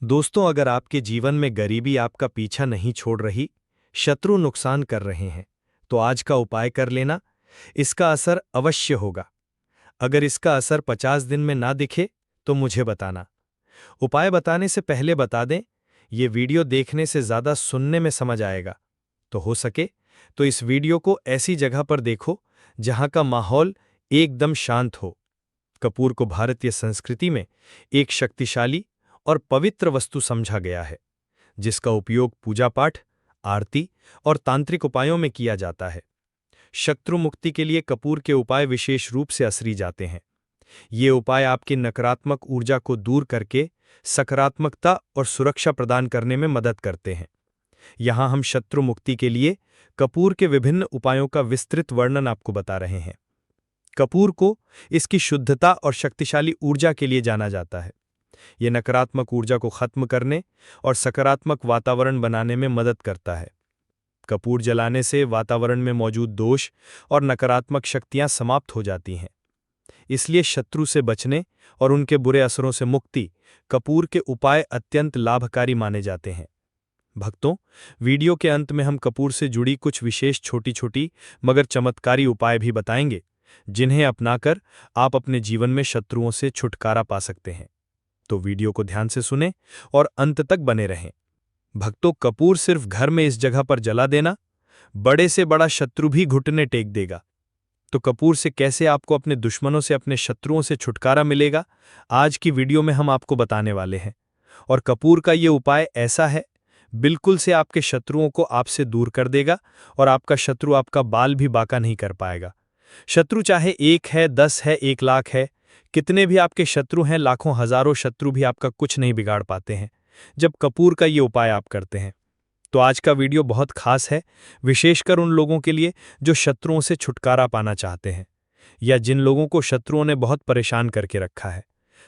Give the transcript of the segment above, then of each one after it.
दोस्तों, अगर आपके जीवन में गरीबी आपका पीछा नहीं छोड़ रही, शत्रु नुकसान कर रहे हैं, तो आज का उपाय कर लेना। इसका असर अवश्य होगा। अगर इसका असर 50 दिन में ना दिखे, तो मुझे बताना। उपाय बताने से पहले बता दें, ये वीडियो देखने से ज़्यादा सुनने में समझ आएगा। तो हो सके तो इस वीडियो को ऐसी जगह पर देखो जहां का माहौल एकदम शांत हो। कपूर को भारतीय संस्कृति में एक शक्तिशाली और पवित्र वस्तु समझा गया है, जिसका उपयोग पूजा पाठ, आरती और तांत्रिक उपायों में किया जाता है। शत्रु मुक्ति के लिए कपूर के उपाय विशेष रूप से असरी जाते हैं। ये उपाय आपकी नकारात्मक ऊर्जा को दूर करके सकारात्मकता और सुरक्षा प्रदान करने में मदद करते हैं। यहाँ हम शत्रु मुक्ति के लिए कपूर के विभिन्न उपायों का विस्तृत वर्णन आपको बता रहे हैं। कपूर को इसकी शुद्धता और शक्तिशाली ऊर्जा के लिए जाना जाता है। यह नकारात्मक ऊर्जा को खत्म करने और सकारात्मक वातावरण बनाने में मदद करता है। कपूर जलाने से वातावरण में मौजूद दोष और नकारात्मक शक्तियां समाप्त हो जाती हैं। इसलिए शत्रु से बचने और उनके बुरे असरों से मुक्ति कपूर के उपाय अत्यंत लाभकारी माने जाते हैं। भक्तों, वीडियो के अंत में हम कपूर से जुड़ी कुछ विशेष छोटी छोटी मगर चमत्कारी उपाय भी बताएंगे, जिन्हें अपनाकर आप अपने जीवन में शत्रुओं से छुटकारा पा सकते हैं। तो वीडियो को ध्यान से सुनें और अंत तक बने रहें। भक्तों, कपूर सिर्फ घर में इस जगह पर जला देना, बड़े से बड़ा शत्रु भी घुटने टेक देगा। तो कपूर से कैसे आपको अपने दुश्मनों से, अपने शत्रुओं से छुटकारा मिलेगा, आज की वीडियो में हम आपको बताने वाले हैं। और कपूर का ये उपाय ऐसा है, बिल्कुल से आपके शत्रुओं को आपसे दूर कर देगा और आपका शत्रु आपका बाल भी बांका नहीं कर पाएगा। शत्रु चाहे 1 है, 10 है, 1 लाख है, कितने भी आपके शत्रु हैं, लाखों हजारों शत्रु भी आपका कुछ नहीं बिगाड़ पाते हैं जब कपूर का ये उपाय आप करते हैं। तो आज का वीडियो बहुत खास है, विशेषकर उन लोगों के लिए जो शत्रुओं से छुटकारा पाना चाहते हैं, या जिन लोगों को शत्रुओं ने बहुत परेशान करके रखा है।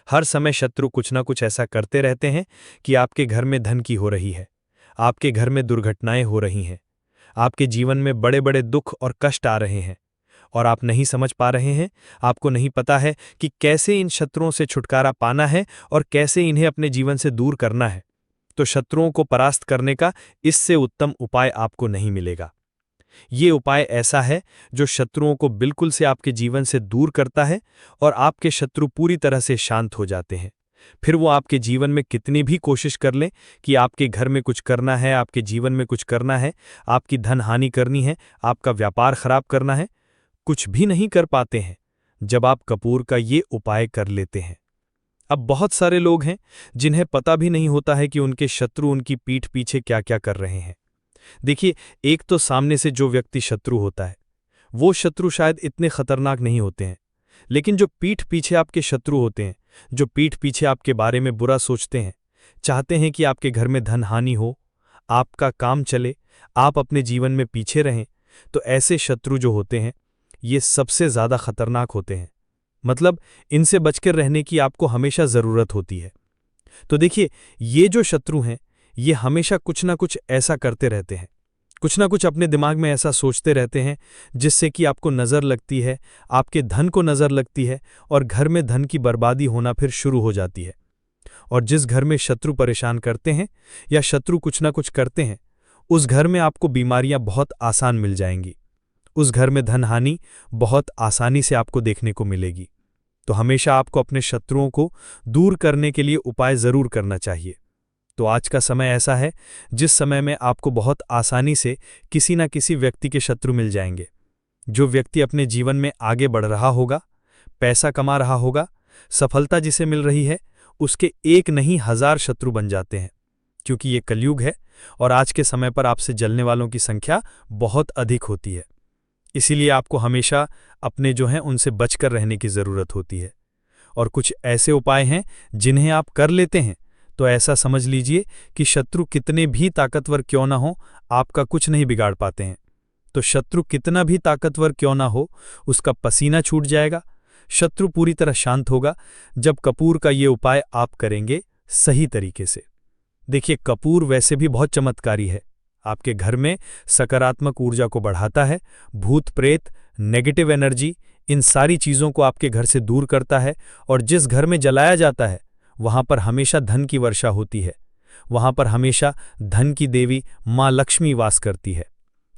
हर समय शत्रु कुछ ना कुछ ऐसा करते रहते हैं कि आपके घर में धन की हो रही है, आपके घर में दुर्घटनाएं हो रही हैं, आपके जीवन में बड़े बड़े दुख और कष्ट आ रहे हैं, और आप नहीं समझ पा रहे हैं, आपको नहीं पता है कि कैसे इन शत्रुओं से छुटकारा पाना है और कैसे इन्हें अपने जीवन से दूर करना है। तो शत्रुओं को परास्त करने का इससे उत्तम उपाय आपको नहीं मिलेगा। ये उपाय ऐसा है जो शत्रुओं को बिल्कुल से आपके जीवन से दूर करता है और आपके शत्रु पूरी तरह से शांत हो जाते हैं। फिर वो आपके जीवन में कितनी भी कोशिश कर लें कि आपके घर में कुछ करना है, आपके जीवन में कुछ करना है, आपकी धन हानि करनी है, आपका व्यापार खराब करना है, कुछ भी नहीं कर पाते हैं जब आप कपूर का ये उपाय कर लेते हैं। अब बहुत सारे लोग हैं जिन्हें पता भी नहीं होता है कि उनके शत्रु उनकी पीठ पीछे क्या क्या कर रहे हैं। देखिए, एक तो सामने से जो व्यक्ति शत्रु होता है, वो शत्रु शायद इतने खतरनाक नहीं होते हैं, लेकिन जो पीठ पीछे आपके शत्रु होते हैं, जो पीठ पीछे आपके बारे में बुरा सोचते हैं, चाहते हैं कि आपके घर में धन हानि हो, आपका काम चले, आप अपने जीवन में पीछे रहें, तो ऐसे शत्रु जो होते हैं, ये सबसे ज़्यादा खतरनाक होते हैं। मतलब इनसे बचकर रहने की आपको हमेशा ज़रूरत होती है। तो देखिए, ये जो शत्रु हैं, ये हमेशा कुछ ना कुछ ऐसा करते रहते हैं, कुछ ना कुछ अपने दिमाग में ऐसा सोचते रहते हैं जिससे कि आपको नज़र लगती है, आपके धन को नज़र लगती है और घर में धन की बर्बादी होना फिर शुरू हो जाती है। और जिस घर में शत्रु परेशान करते हैं या शत्रु कुछ ना कुछ करते हैं, उस घर में आपको बीमारियां बहुत आसान मिल जाएंगी, उस घर में धन हानि बहुत आसानी से आपको देखने को मिलेगी। तो हमेशा आपको अपने शत्रुओं को दूर करने के लिए उपाय ज़रूर करना चाहिए। तो आज का समय ऐसा है जिस समय में आपको बहुत आसानी से किसी न किसी व्यक्ति के शत्रु मिल जाएंगे। जो व्यक्ति अपने जीवन में आगे बढ़ रहा होगा, पैसा कमा रहा होगा, सफलता जिसे मिल रही है, उसके 1 नहीं 1000 शत्रु बन जाते हैं, क्योंकि ये कलयुग है और आज के समय पर आपसे जलने वालों की संख्या बहुत अधिक होती है। इसीलिए आपको हमेशा अपने जो हैं उनसे बचकर रहने की ज़रूरत होती है। और कुछ ऐसे उपाय हैं जिन्हें आप कर लेते हैं तो ऐसा समझ लीजिए कि शत्रु कितने भी ताकतवर क्यों ना हो, आपका कुछ नहीं बिगाड़ पाते हैं। तो शत्रु कितना भी ताकतवर क्यों ना हो, उसका पसीना छूट जाएगा, शत्रु पूरी तरह शांत होगा जब कपूर का ये उपाय आप करेंगे सही तरीके से। देखिए, कपूर वैसे भी बहुत चमत्कारी है, आपके घर में सकारात्मक ऊर्जा को बढ़ाता है, भूत प्रेत, नेगेटिव एनर्जी, इन सारी चीज़ों को आपके घर से दूर करता है। और जिस घर में जलाया जाता है वहां पर हमेशा धन की वर्षा होती है, वहां पर हमेशा धन की देवी माँ लक्ष्मी वास करती है।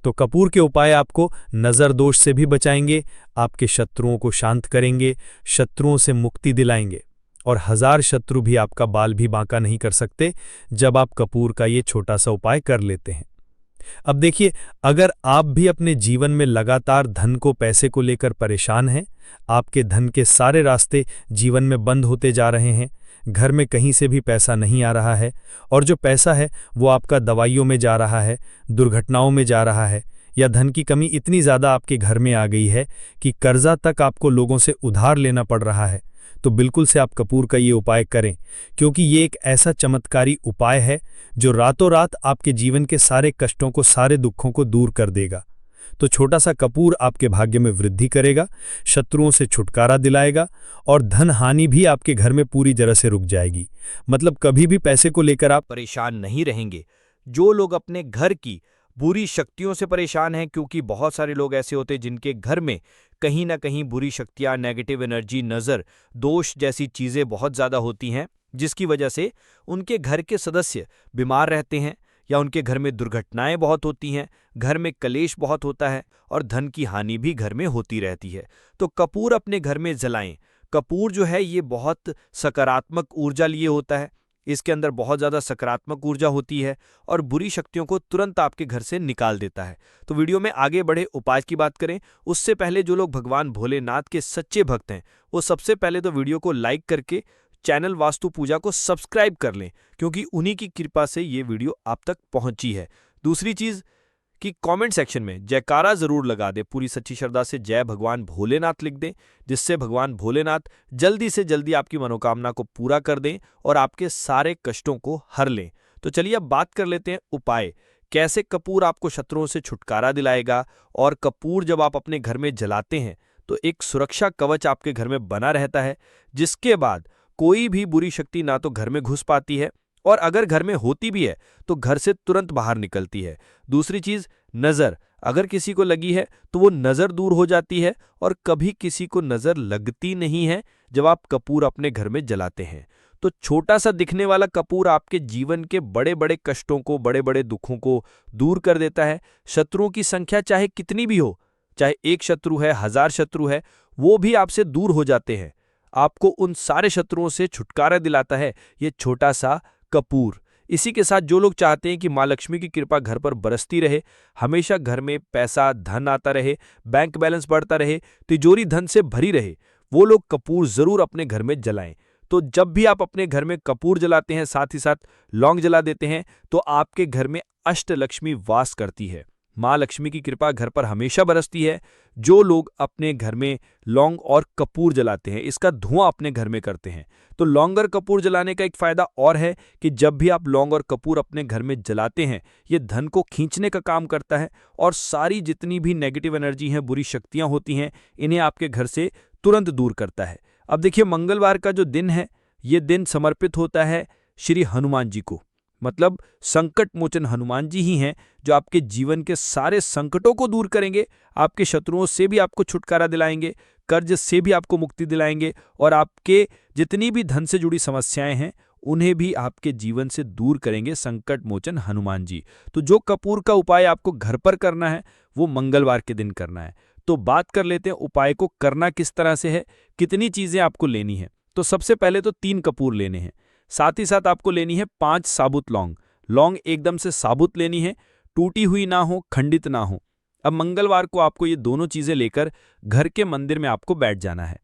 तो कपूर के उपाय आपको नज़र दोष से भी बचाएंगे, आपके शत्रुओं को शांत करेंगे, शत्रुओं से मुक्ति दिलाएंगे, और 1000 शत्रु भी आपका बाल भी बांका नहीं कर सकते जब आप कपूर का ये छोटा सा उपाय कर लेते हैं। अब देखिए, अगर आप भी अपने जीवन में लगातार धन को पैसे को लेकर परेशान हैं, आपके धन के सारे रास्ते जीवन में बंद होते जा रहे हैं, घर में कहीं से भी पैसा नहीं आ रहा है, और जो पैसा है वो आपका दवाइयों में जा रहा है, दुर्घटनाओं में जा रहा है, या धन की कमी इतनी ज़्यादा आपके घर में आ गई है कि कर्जा तक आपको लोगों से उधार लेना पड़ रहा है, तो बिल्कुल से आप कपूर का ये उपाय करें, क्योंकि ये एक ऐसा चमत्कारी उपाय है जो रातों रात आपके जीवन के सारे कष्टों को, सारे दुखों को दूर कर देगा। तो छोटा सा कपूर आपके भाग्य में वृद्धि करेगा, शत्रुओं से छुटकारा दिलाएगा, और धन हानि भी आपके घर में पूरी तरह से रुक जाएगी। मतलब कभी भी पैसे को लेकर आप परेशान नहीं रहेंगे। जो लोग अपने घर की बुरी शक्तियों से परेशान हैं, क्योंकि बहुत सारे लोग ऐसे होते हैं जिनके घर में कहीं ना कहीं बुरी शक्तियां, नेगेटिव एनर्जी, नज़र दोष जैसी चीज़ें बहुत ज़्यादा होती हैं, जिसकी वजह से उनके घर के सदस्य बीमार रहते हैं, या उनके घर में दुर्घटनाएं बहुत होती हैं, घर में कलेश बहुत होता है, और धन की हानि भी घर में होती रहती है। तो कपूर अपने घर में जलाएं। कपूर जो है ये बहुत सकारात्मक ऊर्जा लिए होता है, इसके अंदर बहुत ज़्यादा सकारात्मक ऊर्जा होती है और बुरी शक्तियों को तुरंत आपके घर से निकाल देता है। तो वीडियो में आगे बढ़े उपाय की बात करें, उससे पहले जो लोग भगवान भोलेनाथ के सच्चे भक्त हैं, वो सबसे पहले तो वीडियो को लाइक करके चैनल वास्तु पूजा को सब्सक्राइब कर लें, क्योंकि उन्हीं की कृपा से ये वीडियो आप तक पहुंची है। दूसरी चीज़ कि कमेंट सेक्शन में जयकारा ज़रूर लगा दें, पूरी सच्ची श्रद्धा से जय भगवान भोलेनाथ लिख दें, जिससे भगवान भोलेनाथ जल्दी से जल्दी आपकी मनोकामना को पूरा कर दें और आपके सारे कष्टों को हर लें। तो चलिए अब बात कर लेते हैं उपाय, कैसे कपूर आपको शत्रुओं से छुटकारा दिलाएगा। और कपूर जब आप अपने घर में जलाते हैं तो एक सुरक्षा कवच आपके घर में बना रहता है, जिसके बाद कोई भी बुरी शक्ति ना तो घर में घुस पाती है, और अगर घर में होती भी है तो घर से तुरंत बाहर निकलती है। दूसरी चीज़, नज़र, अगर किसी को लगी है तो वो नज़र दूर हो जाती है, और कभी किसी को नज़र लगती नहीं है जब आप कपूर अपने घर में जलाते हैं। तो छोटा सा दिखने वाला कपूर आपके जीवन के बड़े बड़े कष्टों को, बड़े बड़े दुखों को दूर कर देता है। शत्रुओं की संख्या चाहे कितनी भी हो, चाहे 1 शत्रु है, 1000 शत्रु है, वो भी आपसे दूर हो जाते हैं। आपको उन सारे शत्रुओं से छुटकारा दिलाता है ये छोटा सा कपूर। इसी के साथ जो लोग चाहते हैं कि माँ लक्ष्मी की कृपा घर पर बरसती रहे, हमेशा घर में पैसा धन आता रहे, बैंक बैलेंस बढ़ता रहे, तिजोरी धन से भरी रहे, वो लोग कपूर ज़रूर अपने घर में जलाएं। तो जब भी आप अपने घर में कपूर जलाते हैं, साथ ही साथ लौंग जला देते हैं, तो आपके घर में अष्टलक्ष्मी वास करती है, माँ लक्ष्मी की कृपा घर पर हमेशा बरसती है। जो लोग अपने घर में लौंग और कपूर जलाते हैं, इसका धुआं अपने घर में करते हैं, तो लौंग और कपूर जलाने का एक फ़ायदा और है कि जब भी आप लौंग और कपूर अपने घर में जलाते हैं, ये धन को खींचने का काम करता है, और सारी जितनी भी नेगेटिव एनर्जी हैं, बुरी शक्तियां होती हैं, इन्हें आपके घर से तुरंत दूर करता है। अब देखिए, मंगलवार का जो दिन है, ये दिन समर्पित होता है श्री हनुमान जी को। मतलब संकट मोचन हनुमान जी ही हैं जो आपके जीवन के सारे संकटों को दूर करेंगे, आपके शत्रुओं से भी आपको छुटकारा दिलाएंगे, कर्ज से भी आपको मुक्ति दिलाएंगे, और आपके जितनी भी धन से जुड़ी समस्याएं हैं उन्हें भी आपके जीवन से दूर करेंगे संकट मोचन हनुमान जी। तो जो कपूर का उपाय आपको घर पर करना है वो मंगलवार के दिन करना है। तो बात कर लेते हैं उपाय को करना किस तरह से है, कितनी चीज़ें आपको लेनी है। तो सबसे पहले तो 3 कपूर लेने हैं, साथ ही साथ आपको लेनी है 5 साबुत लौंग। लौंग एकदम से साबुत लेनी है, टूटी हुई ना हो, खंडित ना हो। अब मंगलवार को आपको ये दोनों चीज़ें लेकर घर के मंदिर में आपको बैठ जाना है।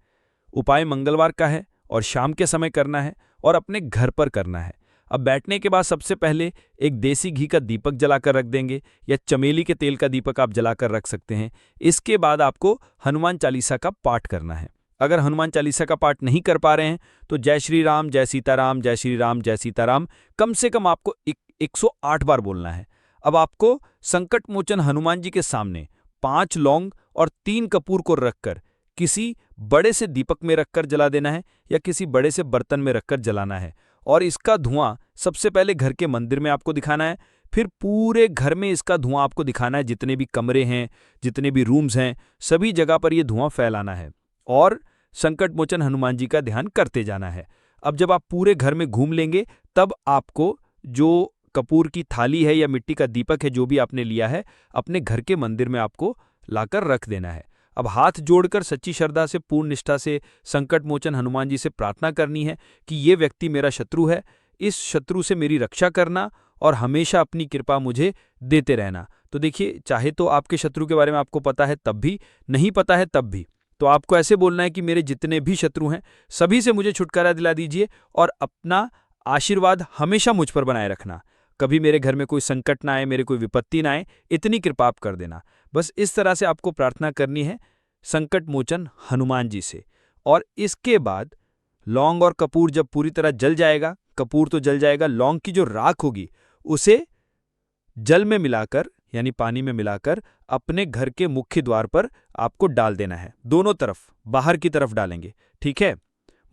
उपाय मंगलवार का है और शाम के समय करना है और अपने घर पर करना है। अब बैठने के बाद सबसे पहले एक देसी घी का दीपक जलाकर रख देंगे, या चमेली के तेल का दीपक आप जलाकर रख सकते हैं। इसके बाद आपको हनुमान चालीसा का पाठ करना है। अगर हनुमान चालीसा का पाठ नहीं कर पा रहे हैं तो जय श्री राम, जय सीताराम, जय श्री राम, जय सीताराम कम से कम आपको 108 बार बोलना है। अब आपको संकट मोचन हनुमान जी के सामने 5 लौंग और 3 कपूर को रखकर किसी बड़े से दीपक में रखकर जला देना है, या किसी बड़े से बर्तन में रखकर जलाना है। और इसका धुआं सबसे पहले घर के मंदिर में आपको दिखाना है, फिर पूरे घर में इसका धुआं आपको दिखाना है। जितने भी कमरे हैं, जितने भी रूम्स हैं, सभी जगह पर यह धुआं फैलाना है और संकट मोचन हनुमान जी का ध्यान करते जाना है। अब जब आप पूरे घर में घूम लेंगे तब आपको जो कपूर की थाली है या मिट्टी का दीपक है जो भी आपने लिया है अपने घर के मंदिर में आपको लाकर रख देना है। अब हाथ जोड़कर सच्ची श्रद्धा से पूर्ण निष्ठा से संकट मोचन हनुमान जी से प्रार्थना करनी है कि ये व्यक्ति मेरा शत्रु है, इस शत्रु से मेरी रक्षा करना और हमेशा अपनी कृपा मुझे देते रहना। तो देखिए, चाहे तो आपके शत्रु के बारे में आपको पता है तब भी, नहीं पता है तब भी, तो आपको ऐसे बोलना है कि मेरे जितने भी शत्रु हैं सभी से मुझे छुटकारा दिला दीजिए और अपना आशीर्वाद हमेशा मुझ पर बनाए रखना। कभी मेरे घर में कोई संकट ना आए, मेरे कोई विपत्ति ना आए, इतनी कृपा आप कर देना। बस इस तरह से आपको प्रार्थना करनी है संकट मोचन हनुमान जी से। और इसके बाद लौंग और कपूर जब पूरी तरह जल जाएगा, कपूर तो जल जाएगा, लौंग की जो राख होगी उसे जल में मिलाकर यानी पानी में मिलाकर अपने घर के मुख्य द्वार पर आपको डाल देना है। दोनों तरफ, बाहर की तरफ डालेंगे, ठीक है।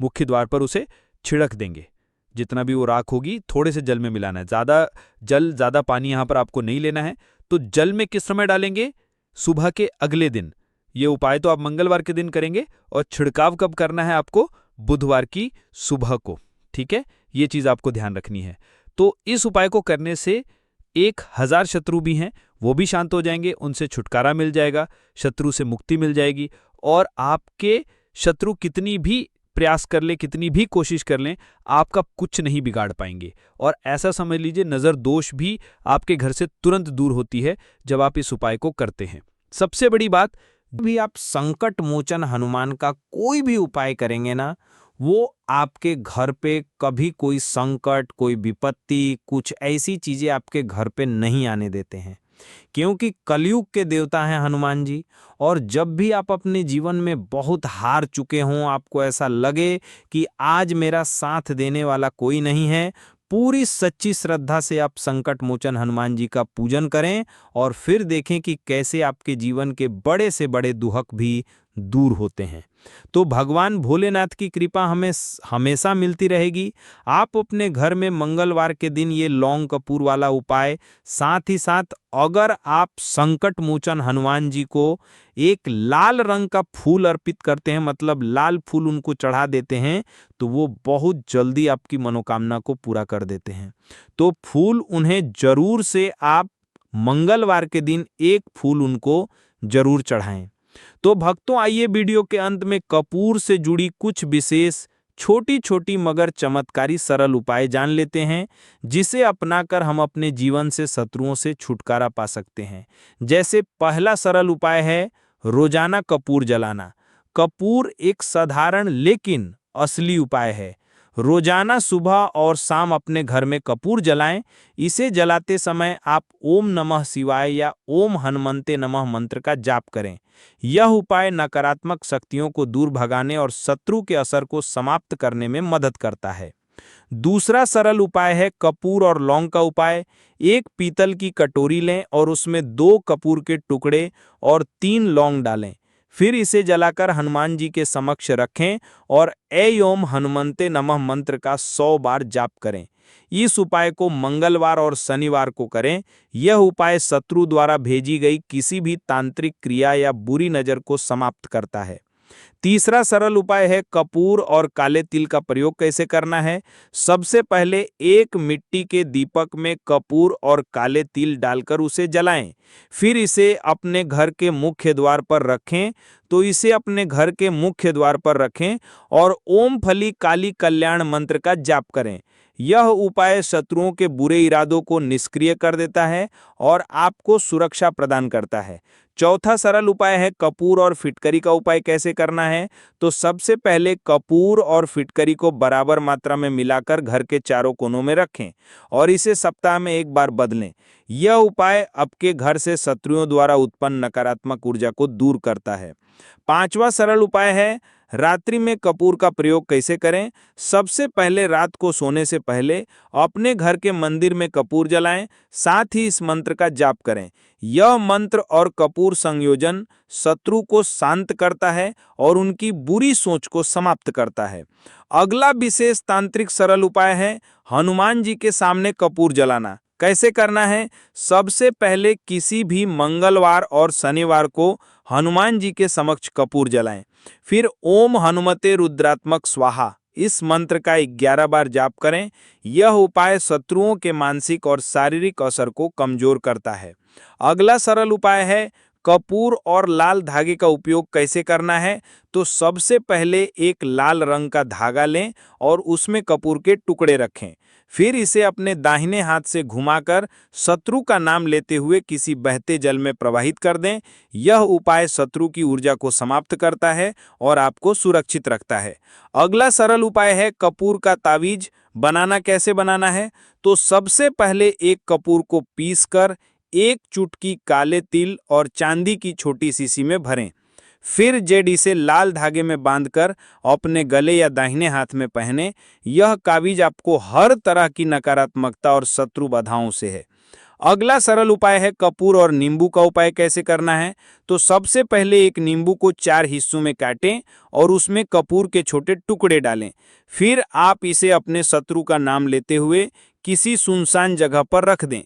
मुख्य द्वार पर उसे छिड़क देंगे। जितना भी वो राख होगी थोड़े से जल में मिलाना है, ज़्यादा जल ज़्यादा पानी यहाँ पर आपको नहीं लेना है। तो जल में किस समय डालेंगे? सुबह के अगले दिन। ये उपाय तो आप मंगलवार के दिन करेंगे और छिड़काव कब करना है आपको? बुधवार की सुबह को, ठीक है। ये चीज़ आपको ध्यान रखनी है। तो इस उपाय को करने से 1000 शत्रु भी हैं वो भी शांत हो जाएंगे, उनसे छुटकारा मिल जाएगा, शत्रु से मुक्ति मिल जाएगी और आपके शत्रु कितनी भी प्रयास कर लें, कितनी भी कोशिश कर लें, आपका कुछ नहीं बिगाड़ पाएंगे। और ऐसा समझ लीजिए नज़र दोष भी आपके घर से तुरंत दूर होती है जब आप इस उपाय को करते हैं। सबसे बड़ी बात, भी आप संकट मोचन हनुमान का कोई भी उपाय करेंगे ना, वो आपके घर पे कभी कोई संकट, कोई विपत्ति, कुछ ऐसी चीजें आपके घर पे नहीं आने देते हैं, क्योंकि कलयुग के देवता हैं हनुमान जी। और जब भी आप अपने जीवन में बहुत हार चुके हों, आपको ऐसा लगे कि आज मेरा साथ देने वाला कोई नहीं है, पूरी सच्ची श्रद्धा से आप संकट मोचन हनुमान जी का पूजन करें और फिर देखें कि कैसे आपके जीवन के बड़े से बड़े दुहक भी दूर होते हैं। तो भगवान भोलेनाथ की कृपा हमें हमेशा मिलती रहेगी। आप अपने घर में मंगलवार के दिन ये लौंग कपूर वाला उपाय, साथ ही साथ अगर आप संकट मोचन हनुमान जी को एक लाल रंग का फूल अर्पित करते हैं, मतलब लाल फूल उनको चढ़ा देते हैं, तो वो बहुत जल्दी आपकी मनोकामना को पूरा कर देते हैं। तो फूल उन्हें जरूर से आप मंगलवार के दिन एक फूल उनको जरूर चढ़ाएं। तो भक्तों, आइए वीडियो के अंत में कपूर से जुड़ी कुछ विशेष छोटी छोटी मगर चमत्कारी सरल उपाय जान लेते हैं, जिसे अपनाकर हम अपने जीवन से शत्रुओं से छुटकारा पा सकते हैं। जैसे पहला सरल उपाय है रोजाना कपूर जलाना। कपूर एक साधारण लेकिन असली उपाय है। रोजाना सुबह और शाम अपने घर में कपूर जलाएं। इसे जलाते समय आप ओम नमः शिवाय या ओम हनुमंते नमः मंत्र का जाप करें। यह उपाय नकारात्मक शक्तियों को दूर भगाने और शत्रु के असर को समाप्त करने में मदद करता है। दूसरा सरल उपाय है कपूर और लौंग का उपाय। एक पीतल की कटोरी लें और उसमें 2 कपूर के टुकड़े और 3 लौंग डालें। फिर इसे जलाकर हनुमान जी के समक्ष रखें और ऐ ओम हनुमंते नमः मंत्र का 100 बार जाप करें। इस उपाय को मंगलवार और शनिवार को करें। यह उपाय शत्रु द्वारा भेजी गई किसी भी तांत्रिक क्रिया या बुरी नज़र को समाप्त करता है। तीसरा सरल उपाय है कपूर और काले तिल का प्रयोग कैसे करना है। सबसे पहले एक मिट्टी के दीपक में कपूर और काले तिल डालकर उसे जलाएं। फिर इसे अपने घर के मुख्य द्वार पर रखें। तो इसे अपने घर के मुख्य द्वार पर रखें और ओम फली काली कल्याण मंत्र का जाप करें। यह उपाय शत्रुओं के बुरे इरादों को निष्क्रिय कर देता है और आपको सुरक्षा प्रदान करता है। चौथा सरल उपाय है कपूर और फिटकरी का उपाय कैसे करना है। तो सबसे पहले कपूर और फिटकरी को बराबर मात्रा में मिलाकर घर के चारों कोनों में रखें और इसे सप्ताह में एक बार बदलें। यह उपाय आपके घर से शत्रुओं द्वारा उत्पन्न नकारात्मक ऊर्जा को दूर करता है। पांचवा सरल उपाय है रात्रि में कपूर का प्रयोग कैसे करें। सबसे पहले रात को सोने से पहले अपने घर के मंदिर में कपूर जलाएं, साथ ही इस मंत्र का जाप करें। यह मंत्र और कपूर संयोजन शत्रु को शांत करता है और उनकी बुरी सोच को समाप्त करता है। अगला विशेष तांत्रिक सरल उपाय है हनुमान जी के सामने कपूर जलाना। कैसे करना है। सबसे पहले किसी भी मंगलवार और शनिवार को हनुमान जी के समक्ष कपूर जलाएं। फिर ओम हनुमते रुद्रात्मक स्वाहा इस मंत्र का 11 बार जाप करें। यह उपाय शत्रुओं के मानसिक और शारीरिक असर को कमजोर करता है। अगला सरल उपाय है कपूर और लाल धागे का उपयोग कैसे करना है। तो सबसे पहले एक लाल रंग का धागा लें और उसमें कपूर के टुकड़े रखें। फिर इसे अपने दाहिने हाथ से घुमाकर शत्रु का नाम लेते हुए किसी बहते जल में प्रवाहित कर दें। यह उपाय शत्रु की ऊर्जा को समाप्त करता है और आपको सुरक्षित रखता है। अगला सरल उपाय है कपूर का तावीज। बनाना कैसे बनाना है। तो सबसे पहले एक कपूर को पीसकर एक चुटकी काले तिल और चांदी की छोटी शीशी में भरें। फिर जेड इसे लाल धागे में बांधकर अपने गले या दाहिने हाथ में पहने। यह कावीज आपको हर तरह की नकारात्मकता और शत्रु बाधाओं से है। अगला सरल उपाय है कपूर और नींबू का उपाय कैसे करना है। तो सबसे पहले एक नींबू को 4 हिस्सों में काटें और उसमें कपूर के छोटे टुकड़े डालें। फिर आप इसे अपने शत्रु का नाम लेते हुए किसी सुनसान जगह पर रख दें।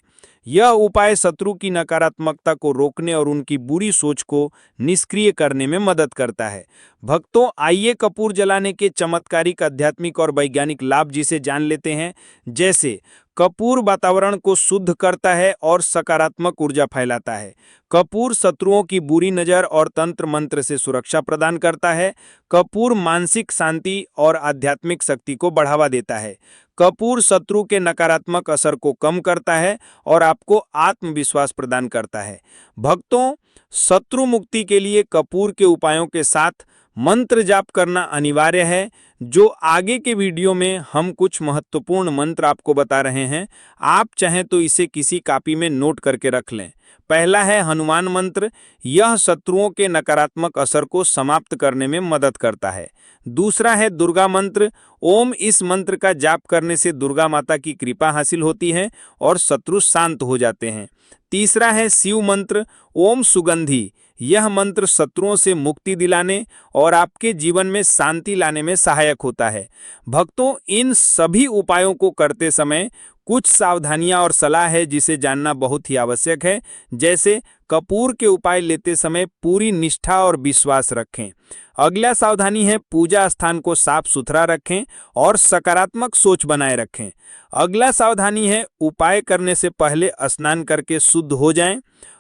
यह उपाय शत्रु की नकारात्मकता को रोकने और उनकी बुरी सोच को निष्क्रिय करने में मदद करता है। भक्तों, आइए कपूर जलाने के चमत्कारिक आध्यात्मिक और वैज्ञानिक लाभ जिसे जान लेते हैं। जैसे कपूर वातावरण को शुद्ध करता है और सकारात्मक ऊर्जा फैलाता है। कपूर शत्रुओं की बुरी नज़र और तंत्र मंत्र से सुरक्षा प्रदान करता है। कपूर मानसिक शांति और आध्यात्मिक शक्ति को बढ़ावा देता है। कपूर शत्रु के नकारात्मक असर को कम करता है और आपको आत्मविश्वास प्रदान करता है। भक्तों, शत्रु मुक्ति के लिए कपूर के उपायों के साथ मंत्र जाप करना अनिवार्य है। जो आगे के वीडियो में हम कुछ महत्वपूर्ण मंत्र आपको बता रहे हैं, आप चाहें तो इसे किसी कॉपी में नोट करके रख लें। पहला है हनुमान मंत्र। यह शत्रुओं के नकारात्मक असर को समाप्त करने में मदद करता है। दूसरा है दुर्गा मंत्र। ओम इस मंत्र का जाप करने से दुर्गा माता की कृपा हासिल होती है और शत्रु शांत हो जाते हैं। तीसरा है शिव मंत्र। ओम सुगंधी। यह मंत्र शत्रुओं से मुक्ति दिलाने और आपके जीवन में शांति लाने में सहायक होता है। भक्तों, इन सभी उपायों को करते समय कुछ सावधानियां और सलाह है जिसे जानना बहुत ही आवश्यक है। जैसे कपूर के उपाय लेते समय पूरी निष्ठा और विश्वास रखें। अगला सावधानी है पूजा स्थान को साफ सुथरा रखें और सकारात्मक सोच बनाए रखें। अगला सावधानी है उपाय करने से पहले स्नान करके शुद्ध हो जाएं।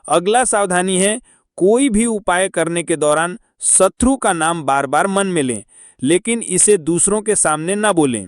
अगला सावधानी है कोई भी उपाय करने के दौरान शत्रु का नाम बार बार मन में लें, लेकिन इसे दूसरों के सामने न बोलें।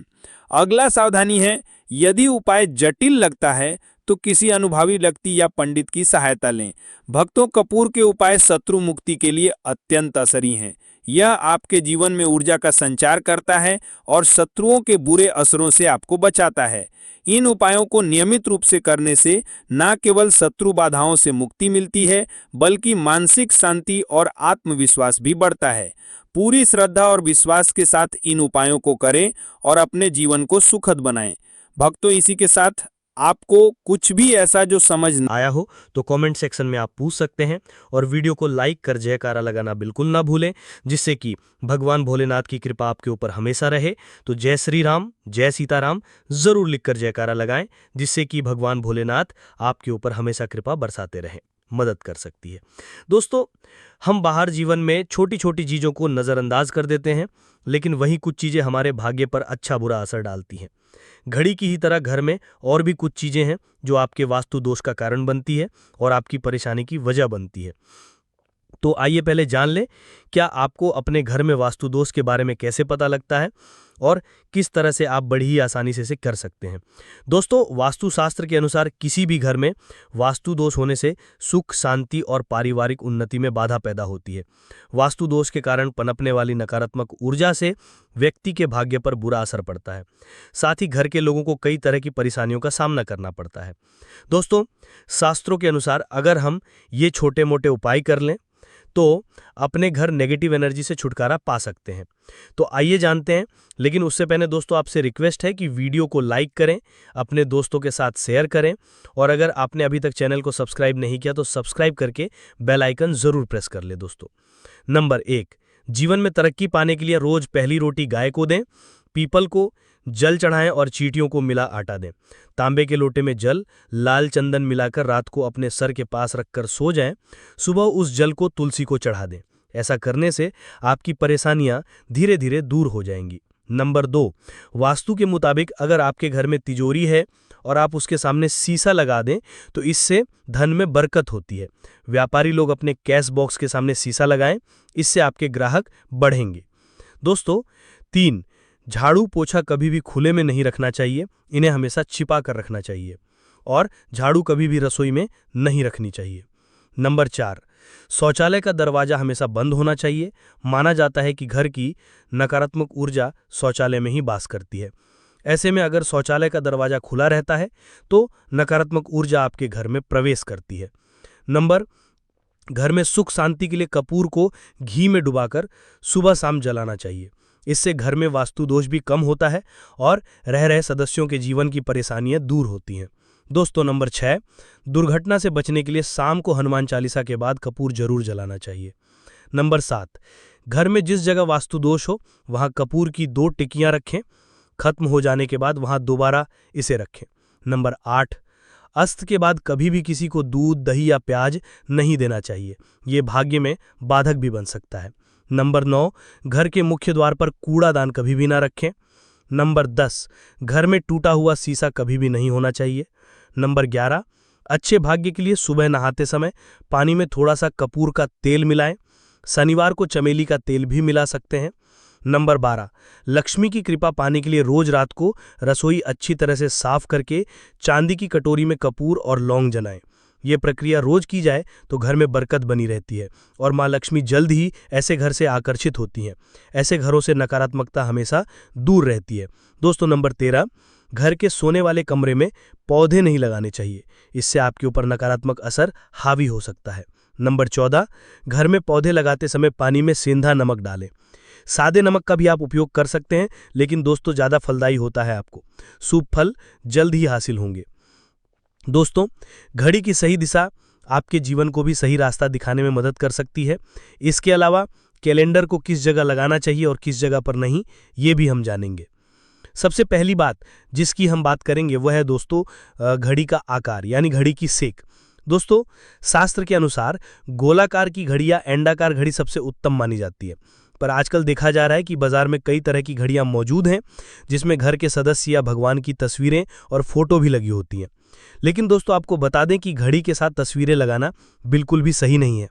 अगला सावधानी है यदि उपाय जटिल लगता है तो किसी अनुभवी व्यक्ति या पंडित की सहायता लें। भक्तों, कपूर के उपाय शत्रु मुक्ति के लिए अत्यंत असरी हैं। यह आपके जीवन में ऊर्जा का संचार करता है और शत्रुओं के बुरे असरों से आपको बचाता है। इन उपायों को नियमित रूप से करने से न केवल शत्रु बाधाओं से मुक्ति मिलती है, बल्कि मानसिक शांति और आत्मविश्वास भी बढ़ता है। पूरी श्रद्धा और विश्वास के साथ इन उपायों को करें और अपने जीवन को सुखद बनाएं। भक्तों, इसी के साथ आपको कुछ भी ऐसा जो समझ न आया हो तो कमेंट सेक्शन में आप पूछ सकते हैं और वीडियो को लाइक कर जयकारा लगाना बिल्कुल ना भूलें, जिससे कि भगवान भोलेनाथ की कृपा आपके ऊपर हमेशा रहे। तो जय श्री राम, जय सीताराम जरूर लिखकर जयकारा लगाएं, जिससे कि भगवान भोलेनाथ आपके ऊपर हमेशा कृपा बरसाते रहें, मदद कर सकती है। दोस्तों, हम बाहर जीवन में छोटी छोटी चीज़ों को नज़रअंदाज कर देते हैं, लेकिन वही कुछ चीज़ें हमारे भाग्य पर अच्छा बुरा असर डालती हैं। घड़ी की ही तरह घर में और भी कुछ चीज़ें हैं जो आपके वास्तु दोष का कारण बनती है और आपकी परेशानी की वजह बनती है। तो आइए पहले जान लें, क्या आपको अपने घर में वास्तु दोष के बारे में कैसे पता लगता है और किस तरह से आप बड़ी ही आसानी से इसे कर सकते हैं। दोस्तों, वास्तुशास्त्र के अनुसार किसी भी घर में वास्तु दोष होने से सुख, शांति और पारिवारिक उन्नति में बाधा पैदा होती है। वास्तु दोष के कारण पनपने वाली नकारात्मक ऊर्जा से व्यक्ति के भाग्य पर बुरा असर पड़ता है। साथ ही घर के लोगों को कई तरह की परेशानियों का सामना करना पड़ता है। दोस्तों, शास्त्रों के अनुसार अगर हम ये छोटे मोटे उपाय कर लें तो अपने घर नेगेटिव एनर्जी से छुटकारा पा सकते हैं। तो आइए जानते हैं, लेकिन उससे पहले दोस्तों आपसे रिक्वेस्ट है कि वीडियो को लाइक करें, अपने दोस्तों के साथ शेयर करें और अगर आपने अभी तक चैनल को सब्सक्राइब नहीं किया तो सब्सक्राइब करके बेल आइकन जरूर प्रेस कर ले। दोस्तों, नंबर 1, जीवन में तरक्की पाने के लिए रोज पहली रोटी गाय को दें, पीपल को जल चढ़ाएं और चींटियों को मिला आटा दें। तांबे के लोटे में जल, लाल चंदन मिलाकर रात को अपने सर के पास रखकर सो जाएं। सुबह उस जल को तुलसी को चढ़ा दें। ऐसा करने से आपकी परेशानियां धीरे धीरे दूर हो जाएंगी। नंबर 2, वास्तु के मुताबिक अगर आपके घर में तिजोरी है और आप उसके सामने शीशा लगा दें तो इससे धन में बरकत होती है। व्यापारी लोग अपने कैश बॉक्स के सामने शीशा लगाएं, इससे आपके ग्राहक बढ़ेंगे। दोस्तों 3, झाड़ू पोछा कभी भी खुले में नहीं रखना चाहिए, इन्हें हमेशा छिपा कर रखना चाहिए। और झाड़ू कभी भी रसोई में नहीं रखनी चाहिए। नंबर 4, शौचालय का दरवाजा हमेशा बंद होना चाहिए। माना जाता है कि घर की नकारात्मक ऊर्जा शौचालय में ही वास करती है। ऐसे में अगर शौचालय का दरवाजा खुला रहता है तो नकारात्मक ऊर्जा आपके घर में प्रवेश करती है। घर में सुख शांति के लिए कपूर को घी में डुबाकर सुबह शाम जलाना चाहिए। इससे घर में वास्तु दोष भी कम होता है और रह रहे सदस्यों के जीवन की परेशानियां दूर होती हैं। दोस्तों नंबर 6, दुर्घटना से बचने के लिए शाम को हनुमान चालीसा के बाद कपूर जरूर जलाना चाहिए। नंबर 7, घर में जिस जगह वास्तु दोष हो वहां कपूर की 2 टिकियां रखें, खत्म हो जाने के बाद वहां दोबारा इसे रखें। नंबर 8, अस्त के बाद कभी भी किसी को दूध, दही या प्याज नहीं देना चाहिए, ये भाग्य में बाधक भी बन सकता है। नंबर 9, घर के मुख्य द्वार पर कूड़ादान कभी भी ना रखें। नंबर 10, घर में टूटा हुआ शीशा कभी भी नहीं होना चाहिए। नंबर 11, अच्छे भाग्य के लिए सुबह नहाते समय पानी में थोड़ा सा कपूर का तेल मिलाएं। शनिवार को चमेली का तेल भी मिला सकते हैं। नंबर 12, लक्ष्मी की कृपा पाने के लिए रोज रात को रसोई अच्छी तरह से साफ करके चांदी की कटोरी में कपूर और लौंग जलाएं। ये प्रक्रिया रोज की जाए तो घर में बरकत बनी रहती है और माँ लक्ष्मी जल्द ही ऐसे घर से आकर्षित होती हैं। ऐसे घरों से नकारात्मकता हमेशा दूर रहती है। दोस्तों नंबर 13, घर के सोने वाले कमरे में पौधे नहीं लगाने चाहिए, इससे आपके ऊपर नकारात्मक असर हावी हो सकता है। नंबर 14, घर में पौधे लगाते समय पानी में सेंधा नमक डालें। सादे नमक का भी आप उपयोग कर सकते हैं, लेकिन दोस्तों ज़्यादा फलदायी होता है, आपको शुभ फल जल्द ही हासिल होंगे। दोस्तों घड़ी की सही दिशा आपके जीवन को भी सही रास्ता दिखाने में मदद कर सकती है। इसके अलावा कैलेंडर को किस जगह लगाना चाहिए और किस जगह पर नहीं, ये भी हम जानेंगे। सबसे पहली बात जिसकी हम बात करेंगे वह है दोस्तों घड़ी का आकार यानी घड़ी की सेक। दोस्तों शास्त्र के अनुसार गोलाकार की घड़ी या अंडाकार घड़ी सबसे उत्तम मानी जाती है, पर आजकल देखा जा रहा है कि बाजार में कई तरह की घड़ियां मौजूद हैं जिसमें घर के सदस्य या भगवान की तस्वीरें और फोटो भी लगी होती हैं। लेकिन दोस्तों आपको बता दें कि घड़ी के साथ तस्वीरें लगाना बिल्कुल भी सही नहीं है।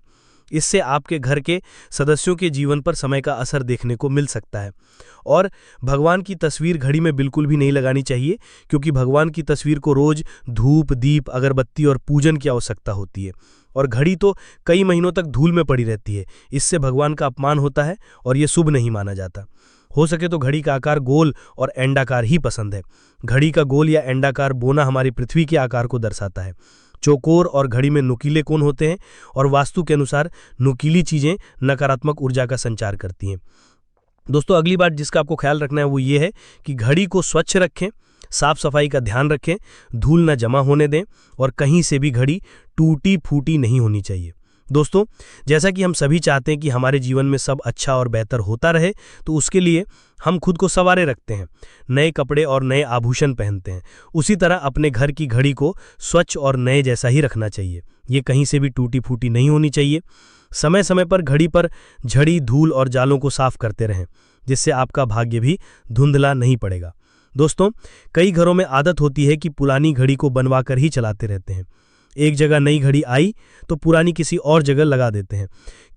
इससे आपके घर के सदस्यों के जीवन पर समय का असर देखने को मिल सकता है। और भगवान की तस्वीर घड़ी में बिल्कुल भी नहीं लगानी चाहिए, क्योंकि भगवान की तस्वीर को रोज धूप, दीप, अगरबत्ती और पूजन की आवश्यकता होती है और घड़ी तो कई महीनों तक धूल में पड़ी रहती है। इससे भगवान का अपमान होता है और ये शुभ नहीं माना जाता। हो सके तो घड़ी का आकार गोल और अंडाकार ही पसंद है। घड़ी का गोल या अंडाकार बोना हमारी पृथ्वी के आकार को दर्शाता है। चौकोर और घड़ी में नुकीले कोण होते हैं और वास्तु के अनुसार नुकीली चीजें नकारात्मक ऊर्जा का संचार करती हैं। दोस्तों अगली बात जिसका आपको ख्याल रखना है वो ये है कि घड़ी को स्वच्छ रखें, साफ सफाई का ध्यान रखें, धूल न जमा होने दें और कहीं से भी घड़ी टूटी फूटी नहीं होनी चाहिए। दोस्तों जैसा कि हम सभी चाहते हैं कि हमारे जीवन में सब अच्छा और बेहतर होता रहे, तो उसके लिए हम खुद को संवारे रखते हैं, नए कपड़े और नए आभूषण पहनते हैं। उसी तरह अपने घर की घड़ी को स्वच्छ और नए जैसा ही रखना चाहिए। ये कहीं से भी टूटी फूटी नहीं होनी चाहिए। समय समय पर घड़ी पर झड़ी, धूल और जालों को साफ करते रहें, जिससे आपका भाग्य भी धुंधला नहीं पड़ेगा। दोस्तों कई घरों में आदत होती है कि पुरानी घड़ी को बनवा कर ही चलाते रहते हैं। एक जगह नई घड़ी आई तो पुरानी किसी और जगह लगा देते हैं।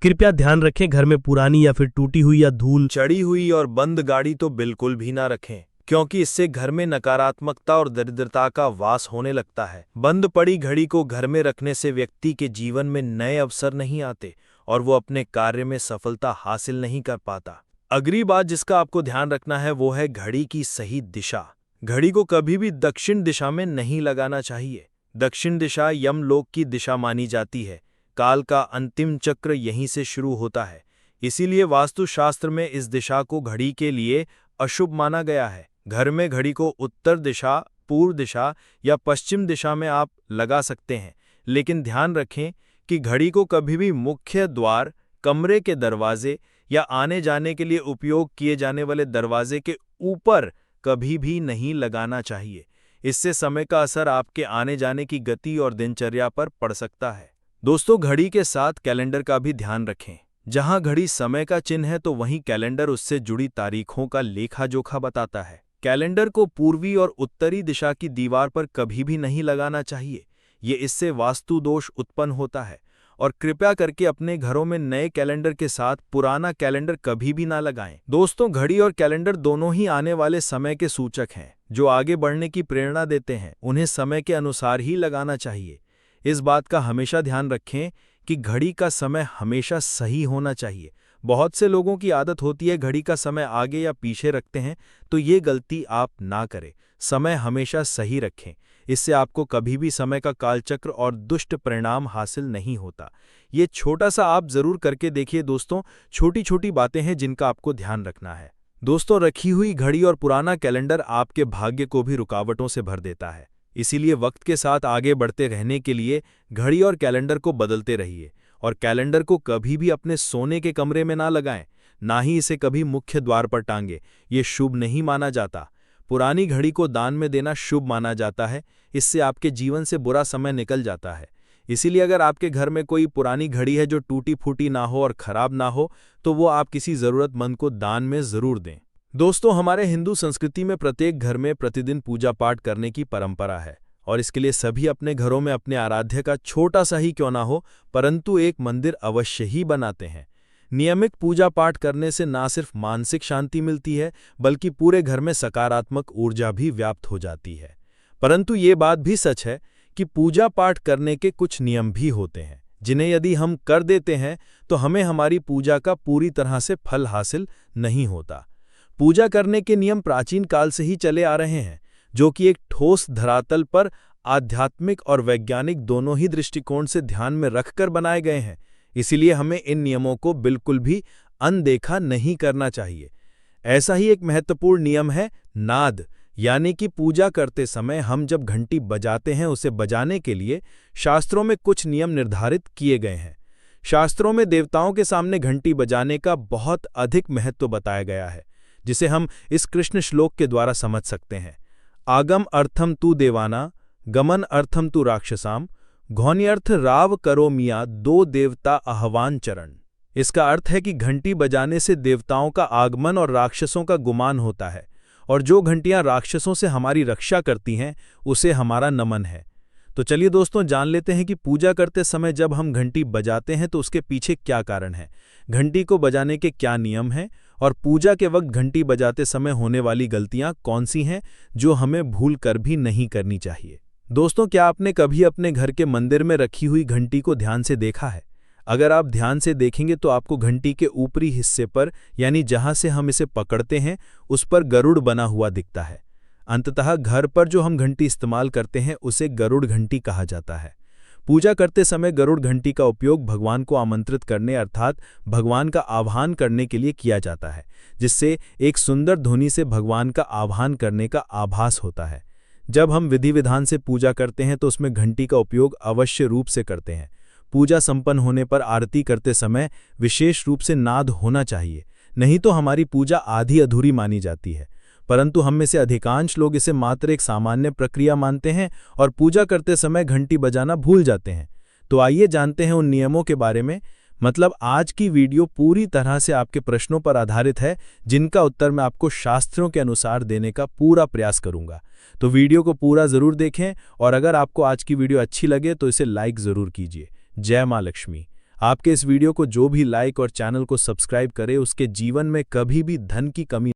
कृपया ध्यान रखें, घर में पुरानी या फिर टूटी हुई या धूल चढ़ी हुई और बंद गाड़ी तो बिल्कुल भी ना रखें, क्योंकि इससे घर में नकारात्मकता और दरिद्रता का वास होने लगता है। बंद पड़ी घड़ी को घर में रखने से व्यक्ति के जीवन में नए अवसर नहीं आते और वो अपने कार्य में सफलता हासिल नहीं कर पाता। अगली बात जिसका आपको ध्यान रखना है वो है घड़ी की सही दिशा। घड़ी को कभी भी दक्षिण दिशा में नहीं लगाना चाहिए। दक्षिण दिशा यमलोक की दिशा मानी जाती है। काल का अंतिम चक्र यहीं से शुरू होता है। इसीलिए वास्तुशास्त्र में इस दिशा को घड़ी के लिए अशुभ माना गया है। घर में घड़ी को उत्तर दिशा, पूर्व दिशा या पश्चिम दिशा में आप लगा सकते हैं, लेकिन ध्यान रखें कि घड़ी को कभी भी मुख्य द्वार, कमरे के दरवाजे या आने जाने के लिए उपयोग किए जाने वाले दरवाजे के ऊपर कभी भी नहीं लगाना चाहिए। इससे समय का असर आपके आने जाने की गति और दिनचर्या पर पड़ सकता है। दोस्तों घड़ी के साथ कैलेंडर का भी ध्यान रखें। जहां घड़ी समय का चिन्ह है तो वहीं कैलेंडर उससे जुड़ी तारीखों का लेखा जोखा बताता है। कैलेंडर को पूर्वी और उत्तरी दिशा की दीवार पर कभी भी नहीं लगाना चाहिए, ये इससे वास्तु दोष उत्पन्न होता है। और कृपया करके अपने घरों में नए कैलेंडर के साथ पुराना कैलेंडर कभी भी ना लगाएं। दोस्तों, घड़ी और कैलेंडर दोनों ही आने वाले समय के सूचक हैं, जो आगे बढ़ने की प्रेरणा देते हैं। उन्हें समय के अनुसार ही लगाना चाहिए। इस बात का हमेशा ध्यान रखें कि घड़ी का समय हमेशा सही होना चाहिए। बहुत से लोगों की आदत होती है घड़ी का समय आगे या पीछे रखते हैं, तो ये गलती आप ना करें। समय हमेशा सही रखें, इससे आपको कभी भी समय का कालचक्र और दुष्ट परिणाम हासिल नहीं होता। ये छोटा सा आप जरूर करके देखिए दोस्तों। छोटी छोटी बातें हैं जिनका आपको ध्यान रखना है। दोस्तों, रखी हुई घड़ी और पुराना कैलेंडर आपके भाग्य को भी रुकावटों से भर देता है। इसीलिए वक्त के साथ आगे बढ़ते रहने के लिए घड़ी और कैलेंडर को बदलते रहिए। और कैलेंडर को कभी भी अपने सोने के कमरे में ना लगाएं, ना ही इसे कभी मुख्य द्वार पर टांगे। ये शुभ नहीं माना जाता। पुरानी घड़ी को दान में देना शुभ माना जाता है, इससे आपके जीवन से बुरा समय निकल जाता है। इसीलिए अगर आपके घर में कोई पुरानी घड़ी है जो टूटी फूटी ना हो और खराब ना हो, तो वो आप किसी ज़रूरतमंद को दान में ज़रूर दें। दोस्तों, हमारे हिंदू संस्कृति में प्रत्येक घर में प्रतिदिन पूजा पाठ करने की परंपरा है, और इसके लिए सभी अपने घरों में अपने आराध्य का छोटा सा ही क्यों ना हो, परंतु एक मंदिर अवश्य ही बनाते हैं। नियमित पूजा पाठ करने से ना सिर्फ मानसिक शांति मिलती है, बल्कि पूरे घर में सकारात्मक ऊर्जा भी व्याप्त हो जाती है। परंतु ये बात भी सच है कि पूजा पाठ करने के कुछ नियम भी होते हैं, जिन्हें यदि हम कर देते हैं तो हमें हमारी पूजा का पूरी तरह से फल हासिल नहीं होता। पूजा करने के नियम प्राचीन काल से ही चले आ रहे हैं, जो कि एक ठोस धरातल पर आध्यात्मिक और वैज्ञानिक दोनों ही दृष्टिकोण से ध्यान में रखकर बनाए गए हैं। इसीलिए हमें इन नियमों को बिल्कुल भी अनदेखा नहीं करना चाहिए। ऐसा ही एक महत्वपूर्ण नियम है नाद, यानी कि पूजा करते समय हम जब घंटी बजाते हैं, उसे बजाने के लिए शास्त्रों में कुछ नियम निर्धारित किए गए हैं। शास्त्रों में देवताओं के सामने घंटी बजाने का बहुत अधिक महत्व बताया गया है, जिसे हम इस कृष्ण श्लोक के द्वारा समझ सकते हैं। आगम अर्थम तु देवाना, गमन अर्थम तु राक्षसाम, घौन्यर्थ राव करो मिया दो देवता आह्वान चरण। इसका अर्थ है कि घंटी बजाने से देवताओं का आगमन और राक्षसों का गुमान होता है, और जो घंटियां राक्षसों से हमारी रक्षा करती हैं उसे हमारा नमन है। तो चलिए दोस्तों, जान लेते हैं कि पूजा करते समय जब हम घंटी बजाते हैं तो उसके पीछे क्या कारण है, घंटी को बजाने के क्या नियम हैं, और पूजा के वक्त घंटी बजाते समय होने वाली गलतियां कौन सी हैं जो हमें भूल कर भी नहीं करनी चाहिए। दोस्तों, क्या आपने कभी अपने घर के मंदिर में रखी हुई घंटी को ध्यान से देखा है? अगर आप ध्यान से देखेंगे तो आपको घंटी के ऊपरी हिस्से पर, यानी जहां से हम इसे पकड़ते हैं, उस पर गरुड़ बना हुआ दिखता है। अंततः घर पर जो हम घंटी इस्तेमाल करते हैं उसे गरुड़ घंटी कहा जाता है। पूजा करते समय गरुड़ घंटी का उपयोग भगवान को आमंत्रित करने अर्थात भगवान का आह्वान करने के लिए किया जाता है, जिससे एक सुंदर ध्वनि से भगवान का आह्वान करने का आभास होता है। जब हम विधि विधान से पूजा करते हैं तो उसमें घंटी का उपयोग अवश्य रूप से करते हैं। पूजा संपन्न होने पर आरती करते समय विशेष रूप से नाद होना चाहिए, नहीं तो हमारी पूजा आधी अधूरी मानी जाती है। परंतु हम में से अधिकांश लोग इसे मात्र एक सामान्य प्रक्रिया मानते हैं और पूजा करते समय घंटी बजाना भूल जाते हैं। तो आइए जानते हैं उन नियमों के बारे में। मतलब आज की वीडियो पूरी तरह से आपके प्रश्नों पर आधारित है, जिनका उत्तर मैं आपको शास्त्रों के अनुसार देने का पूरा प्रयास करूंगा। तो वीडियो को पूरा जरूर देखें, और अगर आपको आज की वीडियो अच्छी लगे तो इसे लाइक जरूर कीजिए। जय मां लक्ष्मी। आपके इस वीडियो को जो भी लाइक और चैनल को सब्सक्राइब करे, उसके जीवन में कभी भी धन की कमी